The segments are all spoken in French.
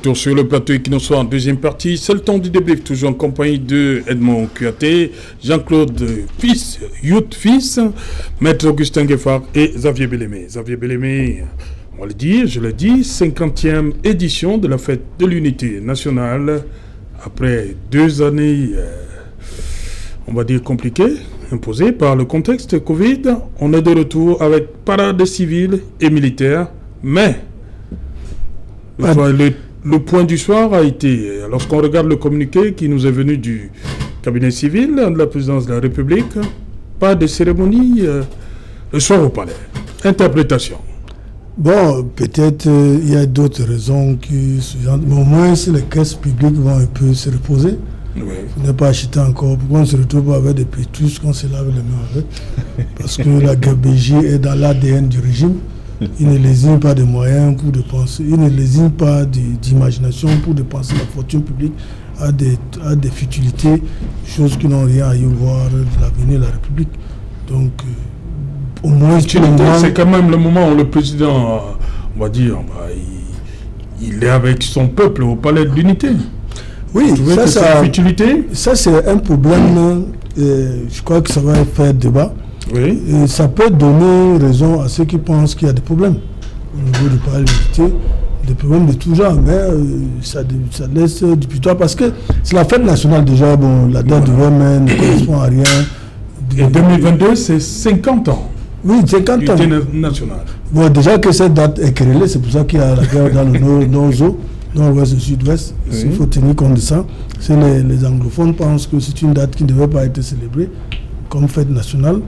retour sur le plateau Equinox en deuxième partie. C'est le temps du débrief, toujours en compagnie de Edmond Kuaté, Jean-Claude Fils, Youth Fils, Maître Augustin Gueffard et Xavier Bellemé. Xavier Bellemé, on va le dire, je l'ai dit, 50e édition de la fête de l'unité nationale. Après 2 années, on va dire compliquées, imposées par le contexte Covid, on est de retour avec parade civile et militaire, mais le point du soir a été, lorsqu'on regarde le communiqué qui nous est venu du cabinet civil de la présidence de la République, pas de cérémonie le soir au palais. Interprétation. Bon, peut-être il y a d'autres raisons qui sous-entendent, mais au moins si les caisses publiques vont un peu se reposer, on n'est pas acheté encore. Pourquoi on se retrouve avec des pétrus qu'on se lave les mains avec? Parce que la gabegie est dans l'ADN du régime. Il ne lésine pas de moyens pour dépenser, il ne lésine pas d'imagination pour dépenser la fortune publique à des futilités, choses qui n'ont rien à y voir de l'avenir de la République. Donc, au moins, c'est quand même le moment où le président, on va dire, il est avec son peuple au palais de l'unité. Oui, ça c'est un problème, je crois que ça va faire débat. Oui. Et ça peut donner raison à ceux qui pensent qu'il y a des problèmes au niveau du palais de l'unité, des problèmes de tout genre, mais ça laisse du putois parce que c'est la fête nationale déjà, bon, la date du 20 mai ne correspond à rien. Et 2022, c'est 50 ans. Oui, 50 ans. L'unité nationale. Bon, déjà que cette date est querellée, c'est pour ça qu'il y a la guerre dans le nord-ouest et sud-ouest. Oui. Il faut tenir compte de ça. Les anglophones pensent que c'est une date qui ne devait pas être célébrée comme fête nationale.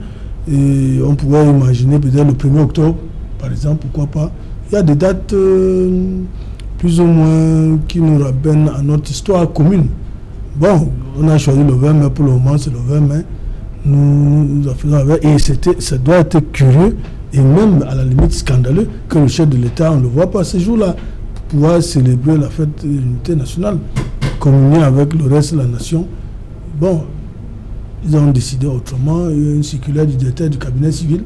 Et on pourrait imaginer peut-être le 1er octobre, par exemple, pourquoi pas. Il y a des dates plus ou moins qui nous ramènent à notre histoire commune. Bon, on a choisi le 20 mai pour le moment, c'est le 20 mai. Nous en faisons avec. Et ça doit être curieux et même à la limite scandaleux que le chef de l'État, on ne le voit pas ces jours-là, pour pouvoir célébrer la fête de l'unité nationale, communier avec le reste de la nation. Bon, ils ont décidé autrement. Il y a une circulaire du directeur du cabinet civil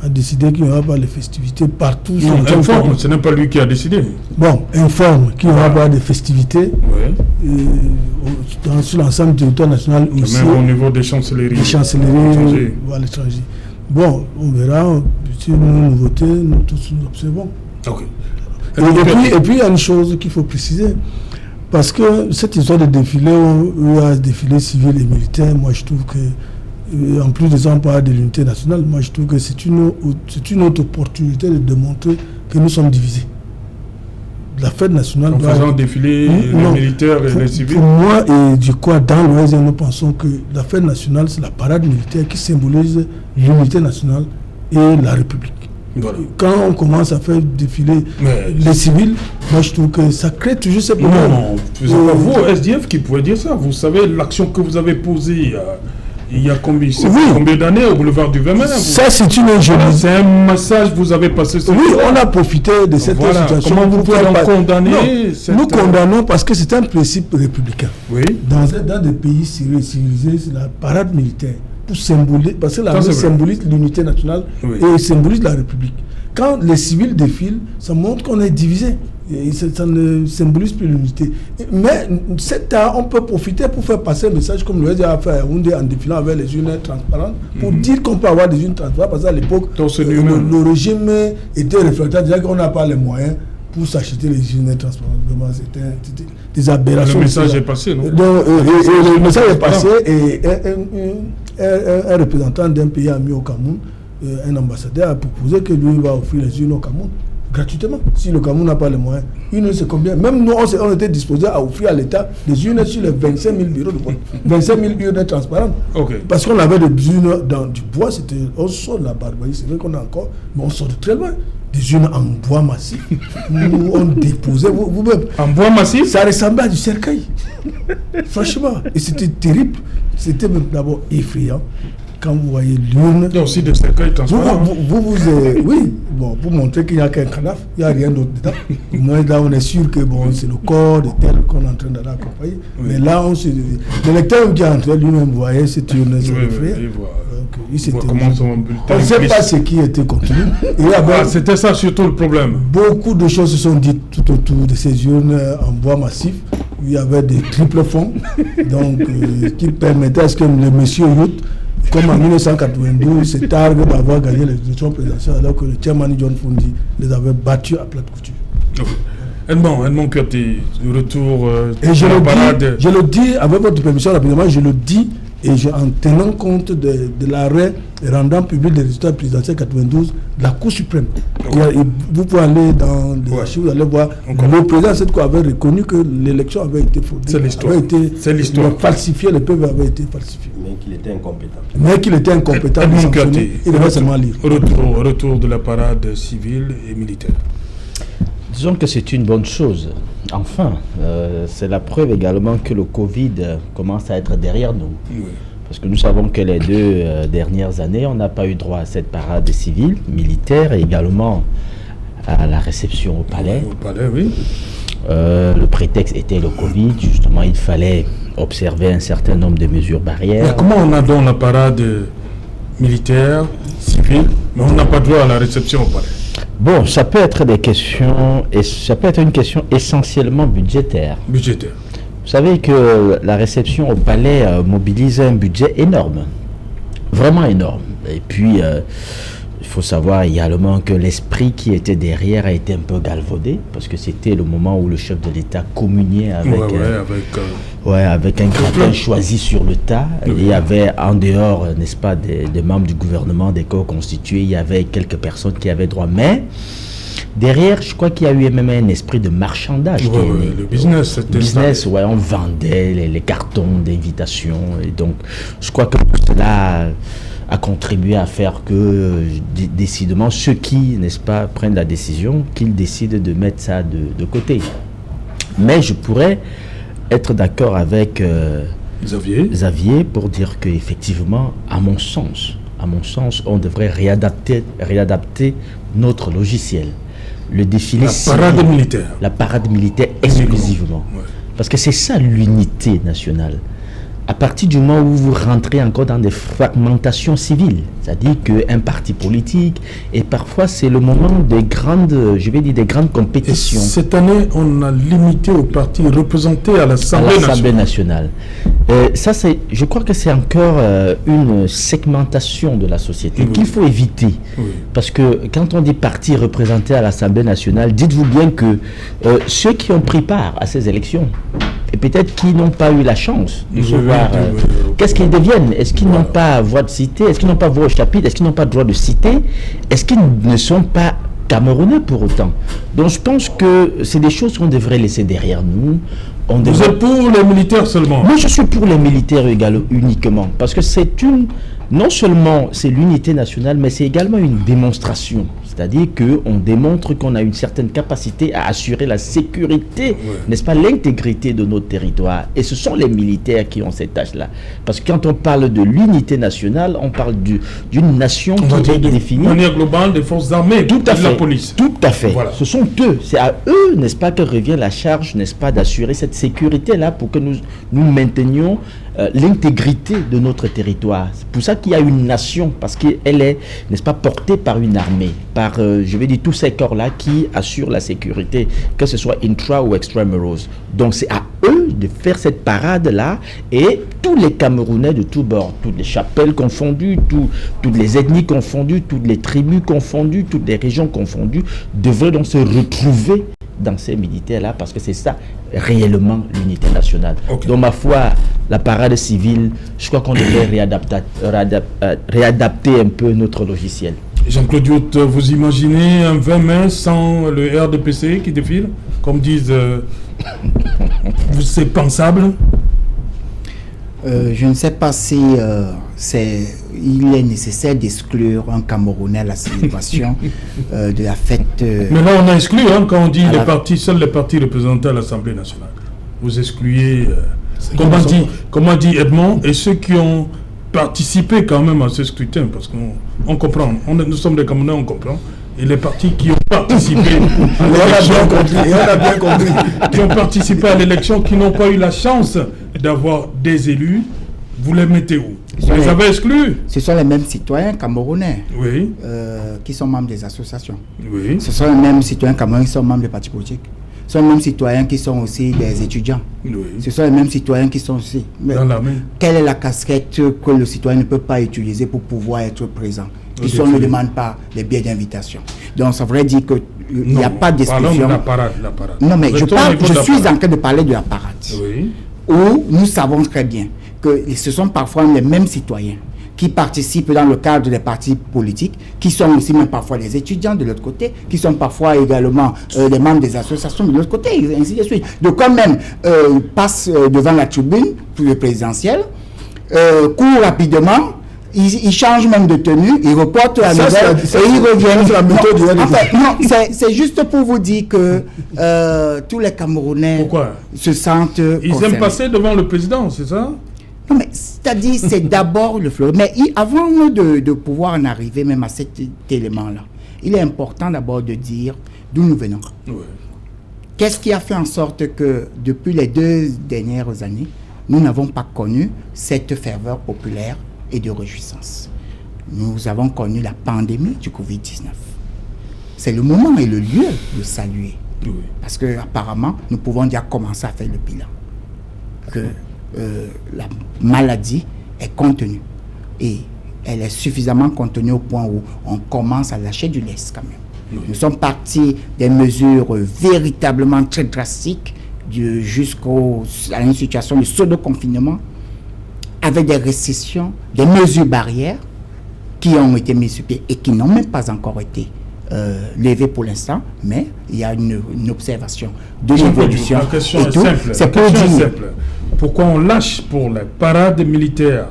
a décidé qu'il n'y aura pas les festivités partout. Non, informe, ce n'est pas lui qui a décidé. Bon, informe qu'il n'y aura pas de festivités sur l'ensemble du territoire national aussi. Même au niveau des chancelleries. Des chancelleries à l'étranger. Bon, on verra. Si nos nouveautés, nous tous nous observons. Okay. Et puis, il y a une chose qu'il faut préciser. Parce que cette histoire de défilé, où il y a un défilé civil et militaire, moi je trouve que, en plus de ça, on parle de l'unité nationale, moi je trouve que c'est une autre opportunité de démontrer que nous sommes divisés. La fête nationale en faisant défiler les militaires et les civils. Pour moi, et je crois dans l'Ouest, nous pensons que la fête nationale, c'est la parade militaire qui symbolise l'unité nationale et la République. Voilà. Quand on commence à faire défiler les civils, moi je trouve que ça crée toujours ces problèmes. Non, c'est pas vous, SDF, qui pouvez dire ça. Vous savez, l'action que vous avez posée il y a combien d'années au boulevard du 20 mai. Ça, c'est une ingénierie. C'est un message que vous avez passé sur on a profité de cette situation. Comment vous pouvez condamner Nous condamnons parce que c'est un principe républicain. Oui. Dans des pays civilisés, c'est la parade militaire. Pour symboliser, parce que l'armée symbolise l'unité nationale et symbolise la République. Quand les civils défilent, ça montre qu'on est divisé. Et ça ne symbolise plus l'unité. Mais on peut profiter pour faire passer un message comme le a fait en défilant avec les urnes transparentes, pour dire qu'on peut avoir des urnes transparentes, parce qu'à l'époque, le régime était réfractaire, déjà qu'on n'a pas les moyens pour s'acheter les urnes transparentes. Vraiment, c'était des aberrations. Le message est passé, non? Le message est passé et un représentant d'un pays ami au Cameroun, un ambassadeur, a proposé que lui va offrir les urnes au Cameroun gratuitement. Si le Cameroun n'a pas les moyens, une c'est combien? Même nous, on était disposés à offrir à l'État des urnes sur les 25 000 bureaux de vote. 25 000 urnes transparentes. Okay. Parce qu'on avait des urnes dans du bois, on sort de la barbarie, c'est vrai qu'on a encore, mais on sort de très loin. Des urnes en bois massif, où on déposait vous-même. En bois massif? Ça ressemblait à du cercueil. Franchement. Et c'était terrible. C'était d'abord effrayant. quand vous voyez l'urne... Il y a aussi des cercueils transparents. Oui, bon, pour montrer qu'il n'y a qu'un cadavre, il n'y a rien d'autre dedans. Moi, là, on est sûr que bon, c'est le corps de tel qu'on est en train d'aller accompagner. Oui. Mais là, le lecteur qui est entré lui-même voyait cette urne se réfléchir. On ne sait pas ce qui était contenu. C'était ça surtout le problème. Beaucoup de choses se sont dites tout autour de ces urnes en bois massif. Il y avait des triples fonds, donc qui permettaient à ce que le monsieur Youth, comme en 1992, se targue d'avoir gagné les élections présidentielles, alors que le chairman John Fundi les avait battus à plate couture. Edmond Kouyaté, retour et je le dis, avec votre permission rapidement, je le dis, et en tenant compte de l'arrêt rendant public des résultats présidentiels 92 de la Cour suprême. Vous pouvez aller dans les archives, vous allez voir, le président cette Cour avait reconnu que l'élection avait été fraudée. C'est l'histoire. Falsifié, le PV avait été falsifié. Mais qu'il était incompétent. Edmond Kouyaté, il devait seulement lire. Retour de la parade civile et militaire. Disons que c'est une bonne chose. Enfin, c'est la preuve également que le Covid commence à être derrière nous. Oui. Parce que nous savons que les 2 dernières années, on n'a pas eu droit à cette parade civile, militaire, et également à la réception au palais. Au palais, oui. Le prétexte était le Covid. Justement, il fallait observer un certain nombre de mesures barrières. Mais comment on a donc la parade militaire, civile, mais on n'a pas droit à la réception au palais? Bon, ça peut être des questions, et ça peut être une question essentiellement budgétaire. Budgétaire. Vous savez que la réception au palais mobilise un budget énorme, vraiment énorme. Et puis, il faut savoir également que l'esprit qui était derrière a été un peu galvaudé, parce que c'était le moment où le chef de l'État communiait avec un gratin choisi sur le tas. Oui. Il y avait en dehors, n'est-ce pas, des membres du gouvernement, des corps constitués, il y avait quelques personnes qui avaient droit. Mais derrière, je crois qu'il y a eu même un esprit de marchandage. Le business, c'était on vendait les cartons d'invitation. Et donc, je crois que cela a contribué à faire que, décidément, ceux qui, n'est-ce pas, prennent la décision, qu'ils décident de mettre ça de côté. Mais je pourrais être d'accord avec Xavier pour dire qu'effectivement, à mon sens, on devrait réadapter notre logiciel. Le défilé la parade militaire exclusivement. Ouais. Parce que c'est ça l'unité nationale. À partir du moment où vous rentrez encore dans des fragmentations civiles, c'est-à-dire qu'un parti politique, et parfois c'est le moment des grandes compétitions. Et cette année, on a limité aux partis représentés à l'Assemblée nationale. Je crois que c'est encore une segmentation de la société qu'il faut éviter. Oui. Parce que quand on dit parti représenté à l'Assemblée nationale, dites-vous bien que ceux qui ont pris part à ces élections, et peut-être qui n'ont pas eu la chance de voir qu'est-ce qu'ils deviennent. Est-ce qu'ils n'ont pas voix de cité? Est-ce qu'ils n'ont pas voix au chapitre? Est-ce qu'ils n'ont pas droit de citer? Est-ce qu'ils ne sont pas Camerounais pour autant? Donc je pense que c'est des choses qu'on devrait laisser derrière nous. Vous êtes pour les militaires seulement? Moi je suis pour les militaires uniquement, parce que non seulement c'est l'unité nationale, mais c'est également une démonstration. C'est-à-dire qu'on démontre qu'on a une certaine capacité à assurer la sécurité, n'est-ce pas, l'intégrité de notre territoire. Et ce sont les militaires qui ont cette tâche-là. Parce que quand on parle de l'unité nationale, on parle d'une nation qui est définie. De manière globale, des forces armées, de la police. Tout à fait. Voilà. Ce sont eux. C'est à eux, n'est-ce pas, que revient la charge, n'est-ce pas, d'assurer cette sécurité-là pour que nous maintenions l'intégrité de notre territoire. C'est pour ça qu'il y a une nation, parce qu'elle est, n'est-ce pas, portée par une armée, par, tous ces corps-là qui assurent la sécurité, que ce soit intra ou extramuros. Donc c'est à eux de faire cette parade-là, et tous les Camerounais de tous bords, toutes les chapelles confondues, toutes les ethnies confondues, toutes les tribus confondues, toutes les régions confondues, devraient donc se retrouver dans ces militaires-là, parce que c'est ça réellement l'unité nationale. Okay. Donc ma foi, la parade civile, je crois qu'on devrait réadapter un peu notre logiciel. Jean-Claude Youth, vous imaginez un 20 mai sans le RDPC qui défile, comme disent, c'est pensable? Je ne sais pas si il est nécessaire d'exclure un Camerounais à la célébration de la fête. Mais là, on a exclu, quand on dit seuls les partis représentés à l'Assemblée nationale. Vous excluez, comment dit Edmond, et ceux qui ont participer quand même à ce scrutin, parce qu'on comprend, nous sommes des Camerounais, on comprend, et les partis qui ont participé à l'élection, qui ont participé à l'élection, qui n'ont pas eu la chance d'avoir des élus, vous les mettez où? Vous les avez exclus? Ce sont les mêmes citoyens camerounais Oui. Qui sont membres des associations. Oui. Ce sont les mêmes citoyens camerounais qui sont membres des partis politiques. Ce sont les mêmes citoyens qui sont aussi des étudiants. Oui. Ce sont les mêmes citoyens qui sont aussi. Dans la main. Quelle est la casquette que le citoyen ne peut pas utiliser pour pouvoir être présent? Si on ne demande pas les billets d'invitation. Donc ça voudrait dire qu'il n'y a pas d'exclusion. Parlons de la parade. Non, mais je suis en train de parler de la parade. Oui. Où nous savons très bien que ce sont parfois les mêmes citoyens qui participent dans le cadre des partis politiques, qui sont aussi même parfois les étudiants de l'autre côté, qui sont parfois également les membres des associations de l'autre côté, et ainsi de suite. Donc quand même passe devant la tribune pour le présidentiel, court rapidement, il change même de tenue, il reporte la nouvelle et il revient. C'est juste pour vous dire que tous les Camerounais se sentent Ils concernés. aiment passer devant le président, c'est ça? Non, mais c'est-à-dire, c'est d'abord le fleuve. Mais avant de pouvoir en arriver même à cet élément-là, il est important d'abord de dire d'où nous venons. Oui. Qu'est-ce qui a fait en sorte que depuis les 2 dernières années, nous n'avons pas connu cette ferveur populaire et de réjouissance? Nous avons connu la pandémie du Covid-19. C'est le moment et le lieu de saluer. Oui. Parce qu'apparemment, nous pouvons déjà commencer à faire le bilan. Que la maladie est contenue. Et elle est suffisamment contenue au point où on commence à lâcher du lest quand même. Oui. Nous sommes partis des mesures véritablement très drastiques jusqu'à une situation de pseudo-confinement avec des restrictions, des mesures barrières qui ont été mises sur pied et qui n'ont même pas encore été levées pour l'instant, mais il y a une observation de l'évolution. La question est simple. C'est pour dire pourquoi on lâche pour la parade militaire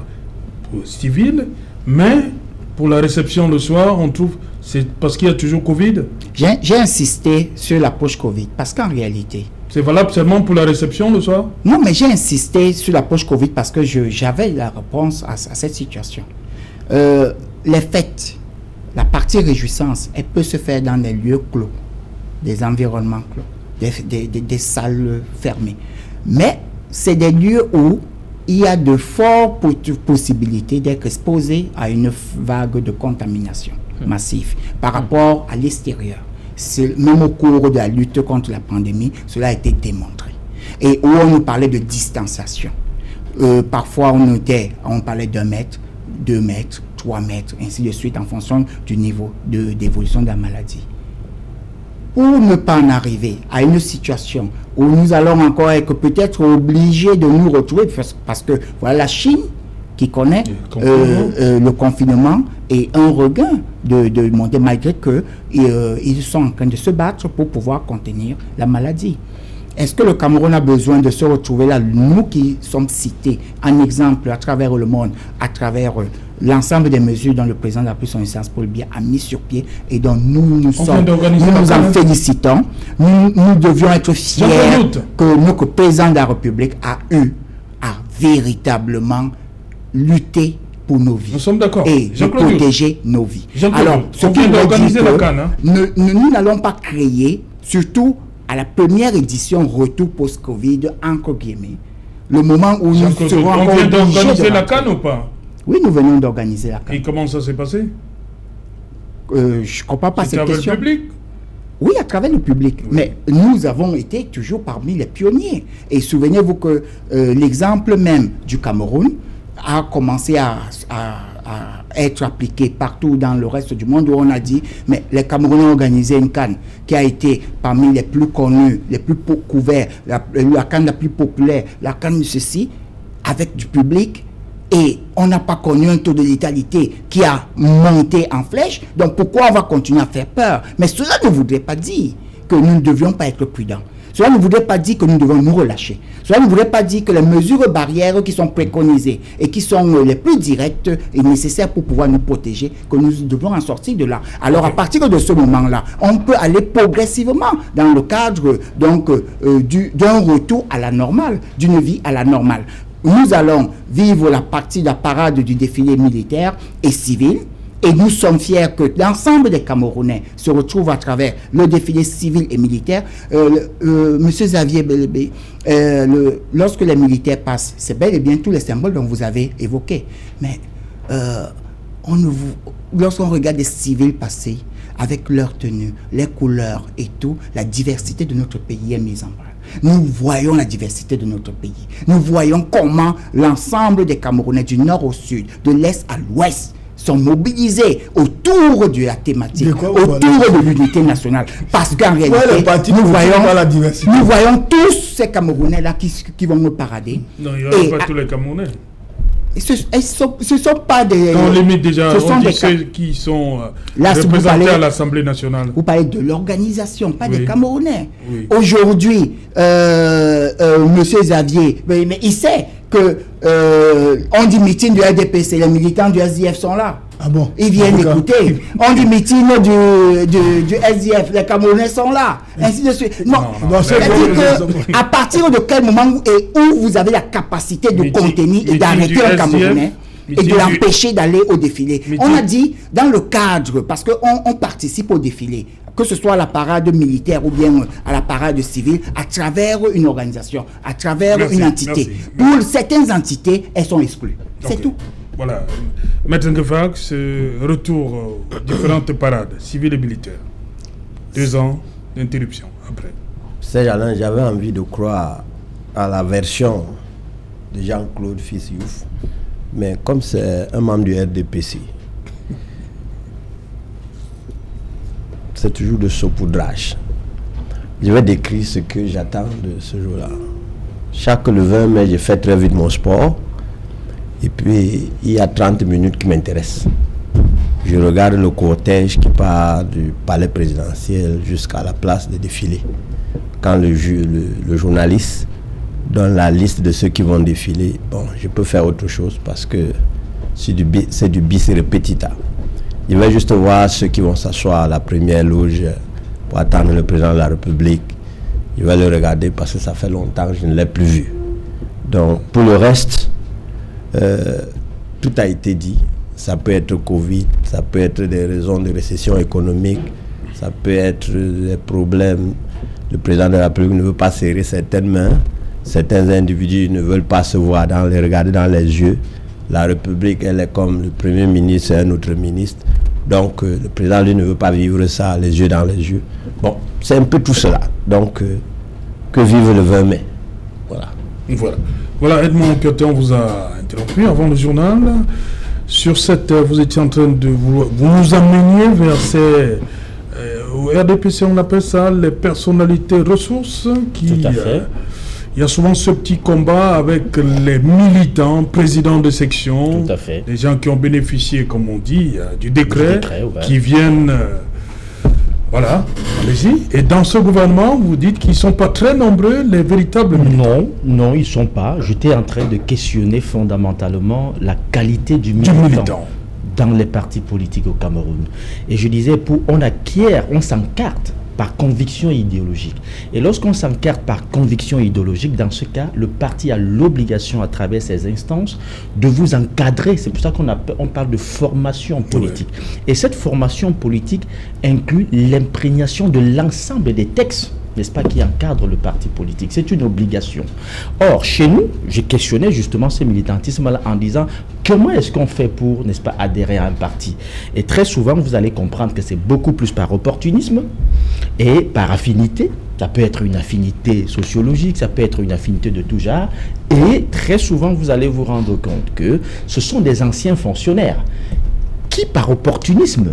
civile, mais pour la réception le soir, on trouve c'est parce qu'il y a toujours Covid? J'ai insisté sur l'approche Covid parce qu'en réalité... C'est valable seulement pour la réception le soir? Non, mais j'ai insisté sur l'approche Covid parce que j'avais la réponse à cette situation. Les fêtes, la partie réjouissance, elle peut se faire dans des lieux clos, des environnements clos, des salles fermées. Mais c'est des lieux où il y a de fortes possibilités d'être exposé à une vague de contamination massive par rapport à l'extérieur. Même au cours de la lutte contre la pandémie, cela a été démontré. Et où on nous parlait de distanciation. Parfois, on parlait d'1 mètre, 2 mètres, 3 mètres, ainsi de suite, en fonction du niveau d'évolution de la maladie. Pour ne pas en arriver à une situation où nous allons encore être peut-être obligés de nous retrouver, parce que voilà la Chine qui connaît le confinement et un regain de monter, malgré qu'ils sont en train de se battre pour pouvoir contenir la maladie. Est-ce que le Cameroun a besoin de se retrouver là, nous qui sommes cités en exemple à travers le monde, à travers l'ensemble des mesures dont le président de la République, son Excellence Paul Biya, a mis sur pied et dont nous en félicitons. Nous devions être fiers que notre président de la République a véritablement lutté pour nos vies. Nous sommes d'accord. Et de protéger nos vies. Alors, ce qui est organiser la CAN, nous n'allons pas créer, surtout à la première édition retour post-Covid, entre guillemets, le moment où nous serons encore obligés d'organiser la CAN ou pas? Oui, nous venons d'organiser la CAN. Et comment ça s'est passé? Je ne comprends pas cette question. Le public? Oui, à travers le public. Oui. Mais nous avons été toujours parmi les pionniers. Et souvenez-vous que l'exemple même du Cameroun a commencé à être appliqué partout dans le reste du monde, où on a dit, mais les Camerounais ont organisé une CAN qui a été parmi les plus connus, les plus couverts, la CAN la plus populaire, la CAN de ceci, avec du public, et on n'a pas connu un taux de létalité qui a monté en flèche. Donc pourquoi on va continuer à faire peur? Mais cela ne voudrait pas dire que nous ne devions pas être prudents. Cela ne voudrait pas dire que nous devons nous relâcher. Cela ne voudrait pas dire que les mesures barrières qui sont préconisées et qui sont les plus directes et nécessaires pour pouvoir nous protéger, que nous devons en sortir de là. Alors à partir de ce moment-là, on peut aller progressivement dans le cadre donc d'un retour à la normale, d'une vie à la normale. nous allons vivre la partie de la parade du défilé militaire et civil. Et nous sommes fiers que l'ensemble des Camerounais se retrouvent à travers le défilé civil et militaire. Monsieur Xavier Belébé, lorsque les militaires passent, c'est bel et bien tous les symboles dont vous avez évoqués. Mais lorsqu'on regarde les civils passer, avec leur tenue, les couleurs et tout, la diversité de notre pays est mise en valeur. Nous voyons la diversité de notre pays. Nous voyons comment l'ensemble des Camerounais du nord au sud, de l'est à l'ouest, sont mobilisés autour de la thématique, autour de l'unité nationale. Parce qu'en réalité, nous voyons tous ces Camerounais-là qui vont nous parader. Non, il n'y aura pas tous les Camerounais. Ce ne sont pas des... On limite déjà, on dit ceux qui sont représentés à l'Assemblée nationale. Vous parlez de l'organisation, pas des Camerounais. Oui. Aujourd'hui, monsieur Xavier, mais il sait que on dit meeting du RDPC, les militants du SDF sont là. Ah bon? Ils viennent écouter. On dit meeting du SDF, les Camerounais sont là. Ainsi de suite. Non, c'est-à-dire qu'à partir de quel moment où vous avez la capacité de contenir et d'arrêter un Camerounais et de l'empêcher d'aller au défilé. On a dit, dans le cadre, parce qu'on participe au défilé, que ce soit à la parade militaire ou bien à la parade civile, à travers une organisation, à travers une entité. Pour certaines entités, elles sont exclues. C'est tout. Voilà. Maître Nguefar, ce retour aux différentes parades civiles et militaires. 2 ans d'interruption après. Serge Alain, j'avais envie de croire à la version de Jean-Claude Fils Youf, mais comme c'est un membre du RDPC, c'est toujours de saupoudrage. Je vais décrire ce que j'attends de ce jour-là. Chaque le 20 mai, j'ai fait très vite mon sport. Et puis, il y a 30 minutes qui m'intéressent. Je regarde le cortège qui part du palais présidentiel jusqu'à la place de défilé. Quand le journaliste donne la liste de ceux qui vont défiler, bon, je peux faire autre chose parce que c'est du bis repetita. Je vais juste voir ceux qui vont s'asseoir à la première loge pour attendre le président de la République. Je vais le regarder parce que ça fait longtemps que je ne l'ai plus vu. Donc, pour le reste, tout a été dit. Ça peut être Covid, ça peut être des raisons de récession économique, ça peut être des problèmes. Le président de la République ne veut pas serrer certaines mains, certains individus ne veulent pas se voir, les regarder dans les yeux. La République, elle est comme le Premier ministre et un autre ministre. Donc, le président, lui, ne veut pas vivre ça, les yeux dans les yeux. Bon, c'est un peu tout cela. Donc, que vive le 20 mai. Voilà. Voilà, Edmond Kyoté, on vous a interrompu avant le journal. Sur cette, vous étiez en train de vous nous ameniez vers ces au RDPC, on appelle ça les personnalités ressources qui. Tout à fait. Il y a souvent ce petit combat avec les militants, présidents de section, Tout à fait. des gens qui ont bénéficié, comme on dit, du décret, ouais. qui viennent. Voilà, allez-y. Et dans ce gouvernement, vous dites qu'ils ne sont pas très nombreux, les véritables militants. Non, ils ne sont pas. J'étais en train de questionner fondamentalement la qualité du militant dans les partis politiques au Cameroun. Et je disais, on s'encarte par conviction idéologique. Et lorsqu'on s'encarte par conviction idéologique, dans ce cas, le parti a l'obligation, à travers ses instances, de vous encadrer. C'est pour ça qu'on parle de formation politique. Oui. Et cette formation politique inclut l'imprégnation de l'ensemble des textes, n'est-ce pas, qui encadrent le parti politique. C'est une obligation. Or, chez nous, j'ai questionné justement ce militantisme-là en disant comment est-ce qu'on fait pour, n'est-ce pas, adhérer à un parti. Et très souvent, vous allez comprendre que c'est beaucoup plus par opportunisme et par affinité. Ça peut être une affinité sociologique, ça peut être une affinité de tout genre. Et très souvent, vous allez vous rendre compte que ce sont des anciens fonctionnaires qui, par opportunisme,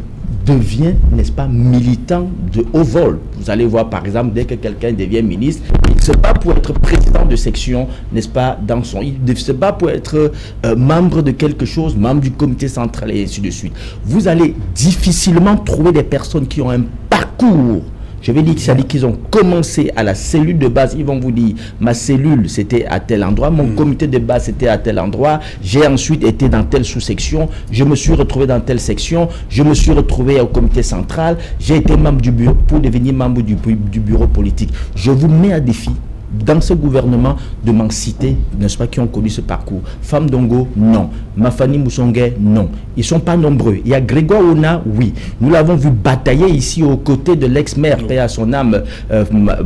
devient, n'est-ce pas, militant de haut vol. Vous allez voir, par exemple, dès que quelqu'un devient ministre, il ne se bat pour être président de section, n'est-ce pas, il se bat pour être membre de quelque chose, membre du comité central et ainsi de suite. Vous allez difficilement trouver des personnes qui ont un parcours. Je vais dire qu'ils ont commencé à la cellule de base. Ils vont vous dire, ma cellule, c'était à tel endroit. Mon comité de base, c'était à tel endroit. J'ai ensuite été dans telle sous-section. Je me suis retrouvé dans telle section. Je me suis retrouvé au comité central. J'ai été membre du bureau pour devenir membre du bureau politique. Je vous mets à défi dans ce gouvernement de m'en citer, n'est-ce pas, qui ont connu ce parcours. Fam Dongo, non. Mafani Moussongue, non. Ils ne sont pas nombreux. Il y a Grégoire Ona, oui. Nous l'avons vu batailler ici aux côtés de l'ex-maire, paix à son âme,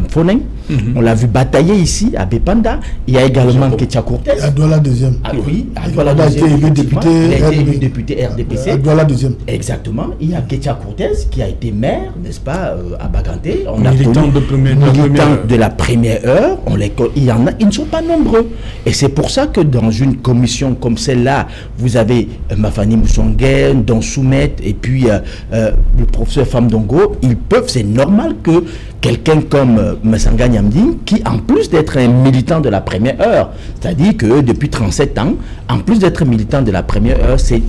Foneng. On l'a vu batailler ici à Bepanda. Il y a également Ketia Cortez. À Douala deuxième. Ah oui, à Il Douala a été deuxième. élu député Il a été élu RDP. député RDPC. À Douala deuxième. Exactement. Il y a Ketia Cortez qui a été maire, n'est-ce pas, à Baganté. On a Militant connu de première militants de la première heure. Il y en a, ils ne sont pas nombreux. Et c'est pour ça que dans une commission comme celle-là, vous avez Mafani Moussongue, Don Soumet et puis le professeur Fam Dongo. Ils peuvent, c'est normal que quelqu'un comme Messanga Nyamding, qui en plus d'être un militant de la première heure, c'est-à-dire que depuis 37 ans, en plus d'être militant de la première heure, c'est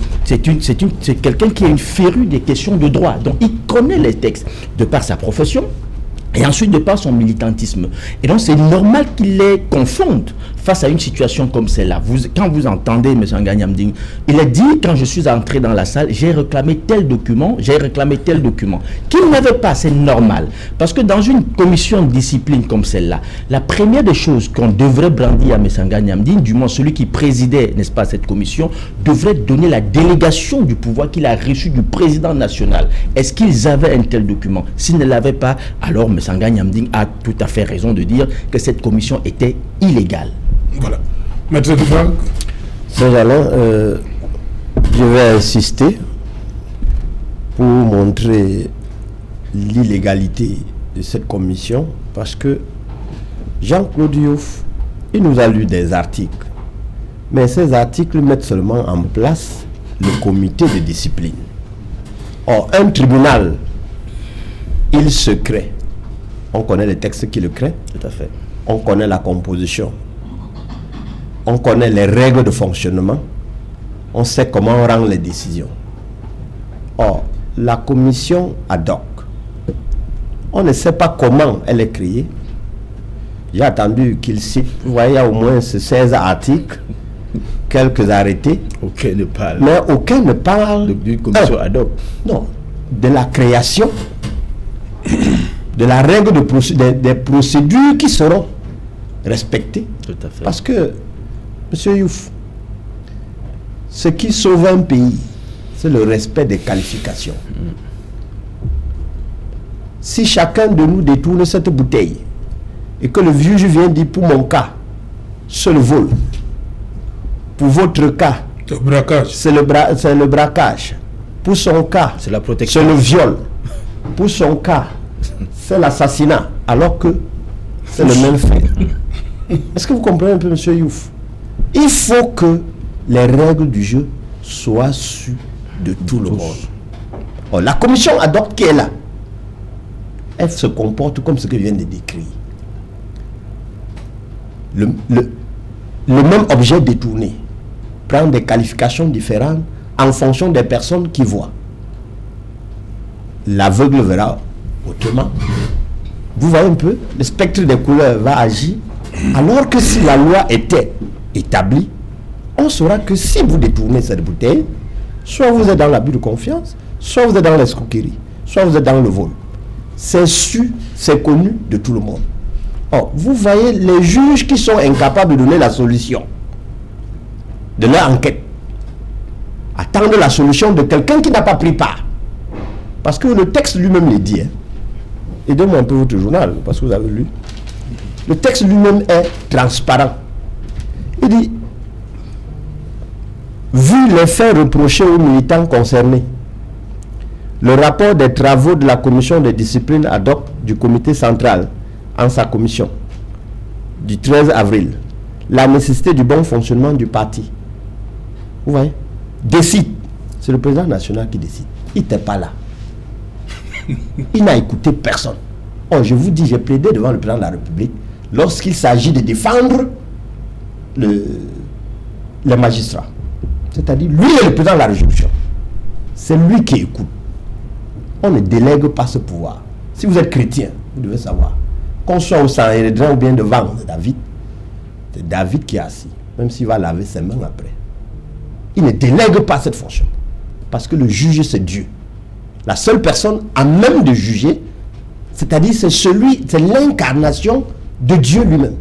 quelqu'un qui a une férue des questions de droit. Donc il connaît les textes de par sa profession. Et ensuite, de par son militantisme. Et donc, c'est normal qu'il les confonde face à une situation comme celle-là. Quand vous entendez M. Nganyamding, il a dit, quand je suis entré dans la salle, j'ai réclamé tel document, qu'il n'avait pas, c'est normal. Parce que dans une commission de discipline comme celle-là, la première des choses qu'on devrait brandir à M. Nganyamding, du moins celui qui présidait, n'est-ce pas, cette commission, devrait donner la délégation du pouvoir qu'il a reçu du président national. Est-ce qu'ils avaient un tel document? S'ils ne l'avaient pas, alors M. Nganyamding a tout à fait raison de dire que cette commission était illégale. Voilà. Maître Duval. Saint-Jalin, je vais insister pour montrer l'illégalité de cette commission parce que Jean-Claude Youf, il nous a lu des articles, mais ces articles mettent seulement en place le comité de discipline. Or, un tribunal, il se crée. On connaît les textes qui le créent. Tout à fait. On connaît la composition. On connaît les règles de fonctionnement. On sait comment on rend les décisions. Or, la commission ad hoc, on ne sait pas comment elle est créée. J'ai attendu qu'il cite, vous voyez, il y a au moins 16 articles, quelques arrêtés. Aucun ne parle. Mais aucun ne parle d'une commission ad hoc. Non, de la création, de la règle des procédures qui seront respectées. Tout à fait. Parce que, M. Youf, ce qui sauve un pays, c'est le respect des qualifications. Si chacun de nous détourne cette bouteille et que le juge vient dire pour mon cas, c'est le vol. Pour votre cas, c'est le braquage. Pour son cas, c'est la protection. C'est le viol. Pour son cas, c'est l'assassinat. Alors que c'est le même fait. Est-ce que vous comprenez un peu, M. Youf? Il faut que les règles du jeu soient sues de tout le monde. Or, la commission ad hoc qui est là, elle se comporte comme ce que je viens de décrire. Le même objet détourné prend des qualifications différentes en fonction des personnes qui voient. L'aveugle verra autrement. Vous voyez un peu, le spectre des couleurs va agir, alors que si la loi était établie, on saura que si vous détournez cette bouteille, soit vous êtes dans l'abus de confiance, soit vous êtes dans l'escroquerie, soit vous êtes dans le vol. C'est su, c'est connu de tout le monde. Or, vous voyez les juges qui sont incapables de donner la solution de leur enquête, attendre la solution de quelqu'un qui n'a pas pris part. Parce que le texte lui-même le dit. Aidez-moi un peu votre journal, parce que vous avez lu. Le texte lui-même est transparent. Il dit, vu les faits reprochés aux militants concernés, le rapport des travaux de la commission de discipline ad hoc du comité central en sa commission du 13 avril, la nécessité du bon fonctionnement du parti, vous voyez, décide. C'est le président national qui décide. Il n'était pas là. Il n'a écouté personne. Oh, je vous dis, j'ai plaidé devant le président de la République lorsqu'il s'agit de défendre les magistrats. C'est-à-dire, lui est le président de la résolution. C'est lui qui écoute. On ne délègue pas ce pouvoir. Si vous êtes chrétien, vous devez savoir. Qu'on soit au Sanhédrin ou bien devant David, c'est David qui est assis, même s'il va laver ses mains après. Il ne délègue pas cette fonction. Parce que le juge, c'est Dieu. La seule personne à même de juger, c'est-à-dire c'est l'incarnation de Dieu lui-même.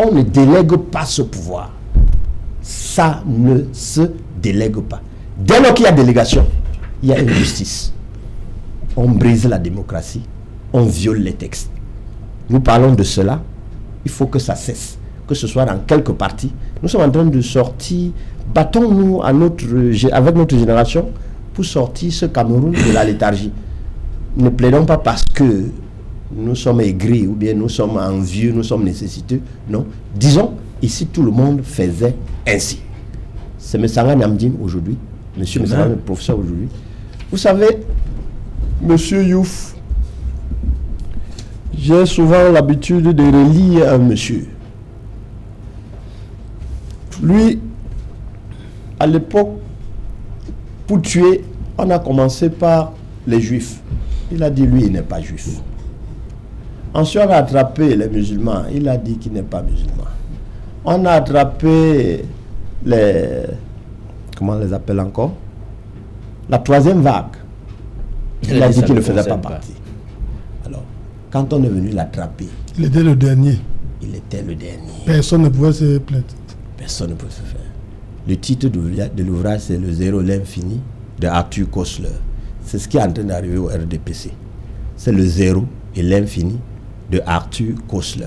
On ne délègue pas ce pouvoir. Ça ne se délègue pas. Dès lors qu'il y a délégation, il y a injustice. On brise la démocratie, on viole les textes. Nous parlons de cela, il faut que ça cesse, que ce soit dans quelques parties. Nous sommes en train de sortir, battons-nous avec notre génération pour sortir ce Cameroun de la léthargie. Ne plaidons pas parce que nous sommes aigris ou bien nous sommes envieux, nous sommes nécessiteux. Non, disons, ici tout le monde faisait ainsi. C'est M. Sanga Nyamdine aujourd'hui, M. Sanga le professeur aujourd'hui. Vous savez, M. Youf, j'ai souvent l'habitude de relire un monsieur. Lui, à l'époque, pour tuer, on a commencé par les juifs. Il a dit, lui, il n'est pas juif. Ensuite, on a attrapé les musulmans. Il a dit qu'il n'est pas musulman. On a attrapé les... Comment on les appelle encore? La troisième vague. Il a dit qu'il ne faisait pas partie. Alors, quand on est venu l'attraper... Il était le dernier. Il était le dernier. Personne ne pouvait se plaindre. Personne ne pouvait se faire. Le titre de l'ouvrage, c'est Le Zéro, l'Infini de Arthur Koestler. C'est ce qui est en train d'arriver au RDPC. C'est Le Zéro et l'Infini de Arthur Koestler.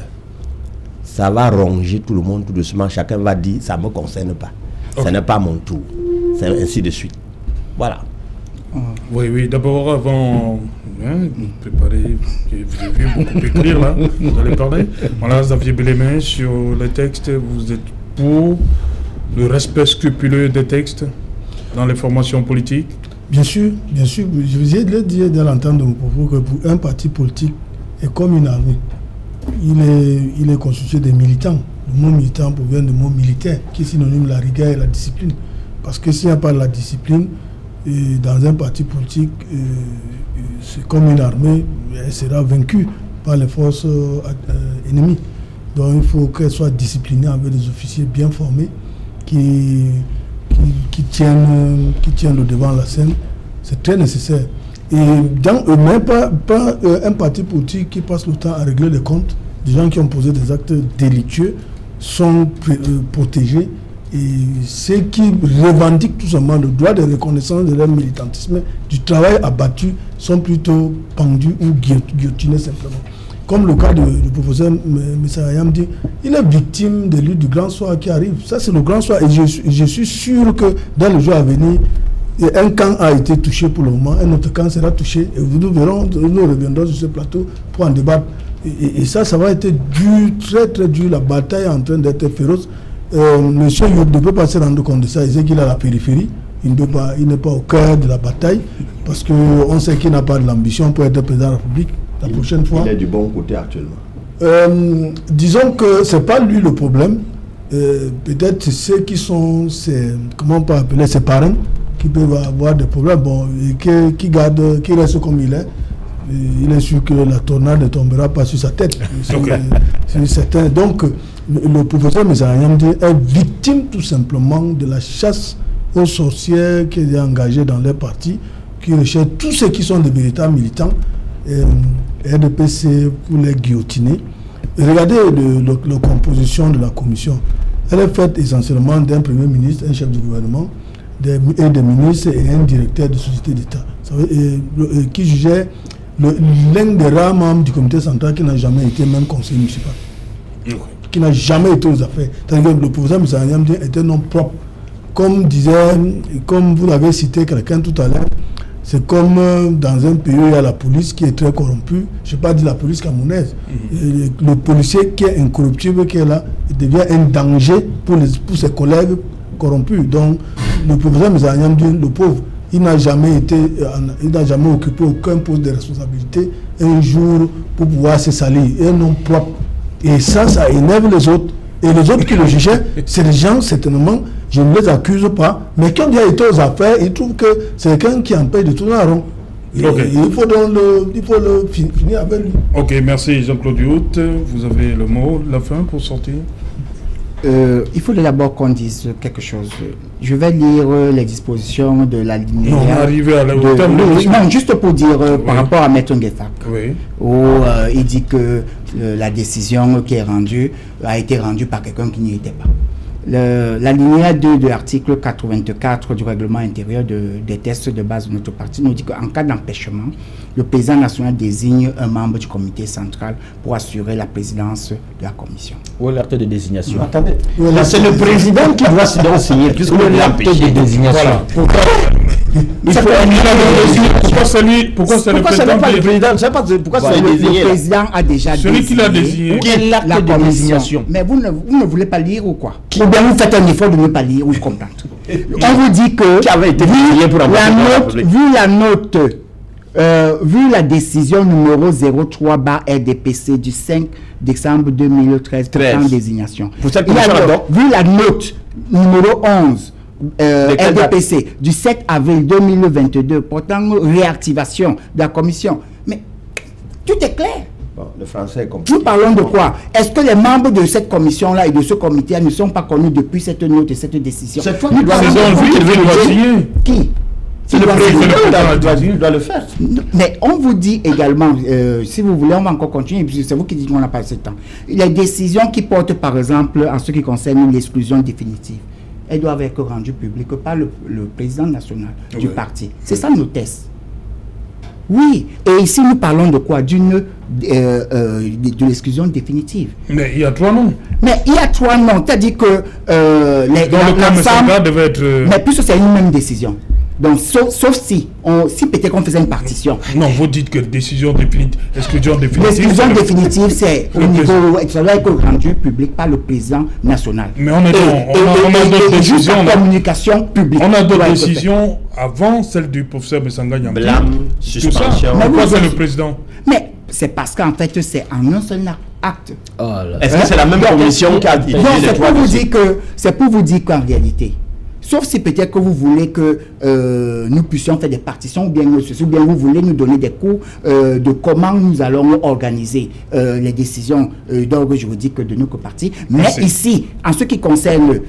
Ça va ronger tout le monde tout doucement. Chacun va dire, ça ne me concerne pas. Okay. Ce n'est pas mon tour. C'est ainsi de suite. Voilà. Oui, d'abord, avant de préparer, vous avez vu beaucoup écrire là, vous allez parler. Voilà, Xavier Bellemé, sur les textes, vous êtes pour le respect scrupuleux des textes dans les formations politiques? Bien sûr. Je vous ai dit dans l'entente de mon propos que pour un parti politique est comme une armée. Il est constitué des militants. Le mot militant provient du mot militaire, qui est synonyme de la rigueur et la discipline. Parce que s'il n'y a pas de la discipline, dans un parti politique, c'est comme une armée, elle sera vaincue par les forces ennemies. Donc il faut qu'elle soit disciplinée avec des officiers bien formés qui tiennent le devant de la scène. C'est très nécessaire. Et même pas un parti politique qui passe le temps à régler les comptes, des gens qui ont posé des actes délictueux sont protégés. Et ceux qui revendiquent tout simplement le droit de reconnaissance de leur militantisme, du travail abattu, sont plutôt pendus ou guillotinés simplement. Comme le cas du professeur Messa Yamdi, il est victime de lutte du grand soir qui arrive. Ça, c'est le grand soir. Et je suis sûr que dans le jour à venir, un camp a été touché pour le moment, un autre camp sera touché. Et nous reviendrons sur ce plateau pour en débattre. Et ça va être dur, très très dur. La bataille est en train d'être féroce. Monsieur Youb ne peut pas se rendre compte de ça. Il sait qu'il est à la périphérie. Il n'est pas au cœur de la bataille. Parce qu'on sait qu'il n'a pas de l'ambition pour être président de la République la prochaine fois. Il est du bon côté actuellement. Disons que ce n'est pas lui le problème. Peut-être ceux qui sont comment on peut appeler ses parents qui peuvent avoir des problèmes. Bon, qui reste comme il est. Il est sûr que la tornade ne tombera pas sur sa tête. C'est certain. Donc, le professeur Messa Yamdi est victime tout simplement de la chasse aux sorcières qui est engagée dans les partis, qui recherche tous ceux qui sont des véritables militants, RDPC pour les guillotiner. Et regardez la composition de la commission. Elle est faite essentiellement d'un premier ministre, un chef du gouvernement, des ministres et un directeur de société d'État. Qui jugeait l'un des rares membres du comité central qui n'a jamais été même conseiller municipal. Qui n'a jamais été aux affaires. C'est-à-dire que le professeur Messa Yamdi était non propre. Comme vous l'avez cité quelqu'un tout à l'heure, c'est comme dans un pays où il y a la police qui est très corrompue. Je n'ai pas dit la police camerounaise. Le policier qui est incorruptible, qui est là, il devient un danger pour ses collègues corrompus. Donc, le professeur Messa Yamdi, le pauvre, il n'a jamais occupé aucun poste de responsabilité un jour pour pouvoir se salir. Et non propre. Et ça énerve les autres. Et les autres qui le jugeaient, c'est des gens, certainement, je ne les accuse pas, mais quand il a été aux affaires, ils trouvent que c'est quelqu'un qui empêche de tourner en rond. Okay. Il faut le finir avec lui. Ok, merci Jean-Claude Yout. Vous avez le mot, la fin pour sortir. il faut d'abord qu'on dise quelque chose. Je vais lire les dispositions de la ligne. Non, on est arrivé à la terme de non, juste pour dire par rapport à Maître Ngefak, où il dit que la décision qui est rendue a été rendue par quelqu'un qui n'y était pas. L'alinéa 2 de l'article 84 du règlement intérieur des tests de base de notre parti nous dit qu'en cas d'empêchement, le président national désigne un membre du comité central pour assurer la présidence de la commission. Ou l'acte de désignation. Attendez, c'est le président qui doit signer, puisque l'acte de désignation. Voilà. Pourquoi c'est le président? Je ne sais pas pourquoi c'est le désigné. Le président a déjà celui qui l'a désigné. Qui est l'acte de désignation? Mais vous ne voulez pas lire ou quoi? Ou bien vous faites un effort de ne pas lire ou je comprends. On vous dit que qui avait été désigné pour vu la décision numéro 03/RDPC du 5 décembre 2013 portant désignation. Vu la note numéro 11 RDPC du 7 avril 2022 portant réactivation de la commission. Mais tout est clair. Bon, le français est compliqué. Nous parlons de quoi? Est-ce que les membres de cette commission-là et de ce comité ne sont pas connus depuis cette note et cette décision? C'est toi qui dois signer. Qui? C'est le président qui doit le faire. Mais on vous dit également, si vous voulez, on va encore continuer, puisque c'est vous qui dites qu'on n'a pas assez de temps. Les décisions qui portent, par exemple, en ce qui concerne l'exclusion définitive, elles doivent être rendues publiques par le président national du parti. C'est ça nos tests. Oui, et ici nous parlons de quoi? De l'exclusion définitive. Mais il y a 3 noms. Mais il y a 3 noms, c'est-à-dire que l'ensemble devait être... Mais puisque c'est une même décision. Donc, sauf si peut-être qu'on faisait une partition. Non, vous dites que exclusion définitive. L'exclusion définitive, c'est au niveau, ça doit être rendu public par le président national. Mais on a d'autres décisions. Communication publique. On a d'autres décisions avant celle du professeur Messanga Nyambi. Blâme, suspension. Pourquoi c'est le président? Mais c'est parce qu'en fait, c'est en un seul acte. Est-ce que c'est la même commission qui a dit? Non, c'est pour vous dire qu'en réalité, sauf si peut-être que vous voulez que nous puissions faire des partitions ou bien vous voulez nous donner des cours de comment nous allons organiser les décisions d'ordre juridique de notre parti. Mais ici, en ce qui concerne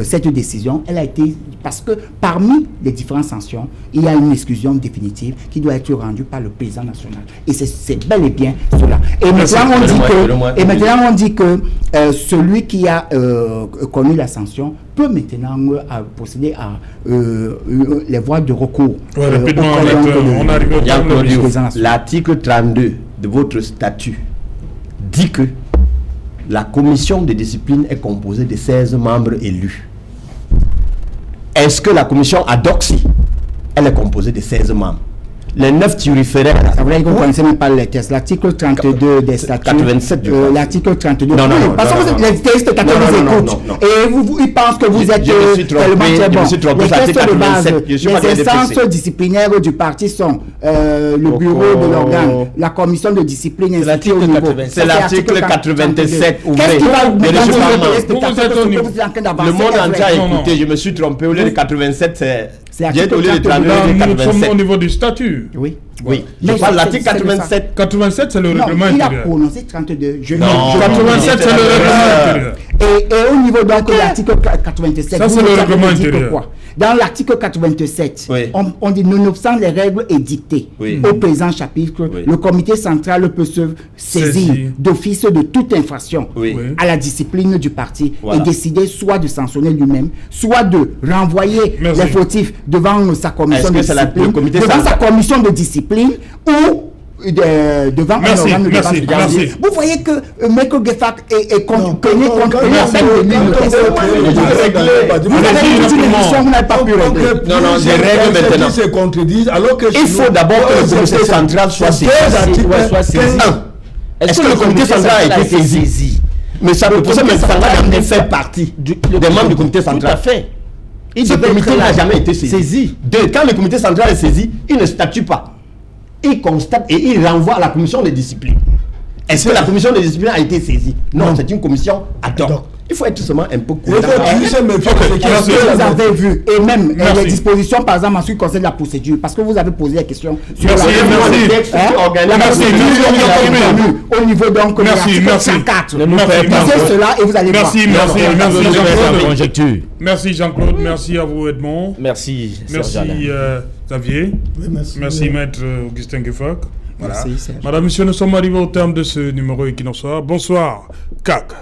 cette décision, elle a été... Parce que parmi les différentes sanctions, il y a une exclusion définitive qui doit être rendue par le président national. Et c'est bel et bien cela. Et maintenant, on dit que celui qui a connu la sanction peut maintenant procéder à les voies de recours. On arrive au l'article 32 de votre statut dit que la commission de discipline est composée de 16 membres élus. Est-ce que la commission ADOXI, elle est composée de 16 membres? Les 9 turiféraires. Ça veut dire que vous ne connaissez même pas les tests. L'article 32 des statuts. 87. L'article 32. Non. Parce que les tests, vous écoutent. Et ils pensent que vous êtes tellement très bon. Les tests de base, les instances disciplinaires du parti sont le bureau de l'organe, la commission de discipline instituée au niveau. C'est l'article 87. Qu'est-ce qui va vous le monde entier a écouté. Je me suis trompé. Au lieu de 87, c'est... Au lieu de 32, nous sommes au niveau du statut. Oui. Je parle de l'article 87. 87, c'est le règlement intérieur. Il a prononcé 32. 87, c'est le règlement intérieur. Et au niveau donc de l'article 87, ça c'est le règlement intérieur. Dans l'article 87, on dit nonobstant les règles édictées au présent chapitre, le comité central peut se saisir d'office de toute infraction à la discipline du parti et décider soit de sanctionner lui-même, soit de renvoyer les fautifs devant sa commission de discipline, sa commission de discipline ou devant un organe de défense. Vous voyez que Maître Ngefak est connu contre la peine de vous n'avez pas pu régler. Non, j'ai règle maintenant. Se contredisent alors que il faut d'abord que le comité central soit saisi. Est-ce que le comité central a été saisi? Mais ça peut poser, mais ça va faire partie des membres du comité central. Tout à fait. Ce comité n'a jamais été saisi. Quand le comité central est saisi, il ne statue pas. Il constate et il renvoie à la commission de discipline. Est-ce que la commission de discipline a été saisie? Non, c'est une commission ad hoc. Il faut être seulement un peu Il faut toujours se méfier de ce qui merci. est Est-ce que vous avez vu, et même Merci. les dispositions, par exemple, en ce qui concerne la procédure, parce que vous avez posé la question sur Merci, la merci. la Merci, procédure merci. au niveau donc de Merci, l'article merci. 104. Merci, Lisez merci. cela et vous allez Merci, voir. merci, Non, merci je vais faire Jean-Claude. conjecture. Merci Jean-Claude, merci à vous Edmond. Merci, Merci Serge Alain. Xavier. Oui, merci. Merci Maître Augustin Gueffak. Voilà. Merci, Serge. Madame, Monsieur, nous sommes arrivés au terme de ce numéro Equinox Soir. Bonsoir, CAC.